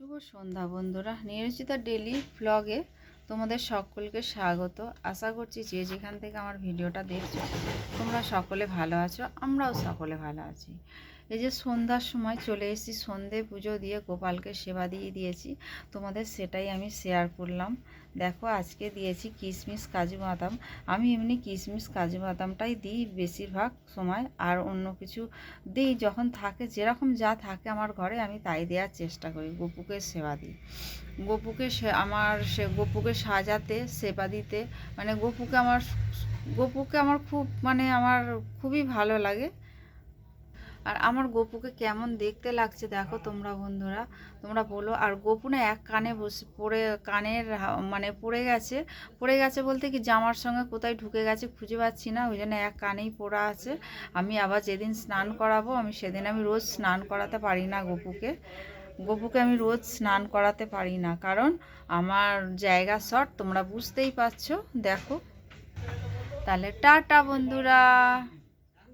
শুভ সন্ধ্যা বন্ধুরা, নিয়োজিতা ডেলি ব্লগে তোমাদের সকলকে স্বাগত। আশা করছি যে যেখান থেকে আমার ভিডিওটা দেখছো তোমরা সকলে ভালো আছো, আমরাও সকলে ভালো আছি। এই যে সন্ধ্যার সময় চলে এসেছি, সন্ধে পুজো দিয়ে গোপালকে সেবা দিয়ে দিয়েছি, তোমাদের সেটাই আমি শেয়ার করলাম। দেখো আজকে দিয়েছি কিশমিশ কাজু বাদাম। আমি এমনি কিশমিশ কাজু বাদামটাই দিই বেশিরভাগ সময়, আর অন্য কিছু দিই যখন থাকে, যেরকম যা থাকে আমার ঘরে আমি তাই দেওয়ার চেষ্টা করি। গপুকে সেবা দিই, গপুকে সাজাতে সেবা দিতে, মানে গপুকে আমার খুব আমার খুবই ভালো লাগে। আর আমার গপুকে কেমন দেখতে লাগছে দেখো তোমরা বন্ধুরা, তোমরা বলো। আর গপু না এক কানে বসে পড়ে, কানের পড়ে গেছে বলতে কি জামার সঙ্গে কোথায় ঢুকে গেছে খুঁজে পাচ্ছি না, ওই জন্য এক কানেই পড়া আছে। আমি আবার যেদিন স্নান করাবো সেদিন আমি রোজ স্নান করাতে পারি না গপুকে আমি রোজ স্নান করাতে পারি না, কারণ আমার জায়গা শর্ট, তোমরা বুঝতেই পারছো। দেখো তাহলে টাটা বন্ধুরা।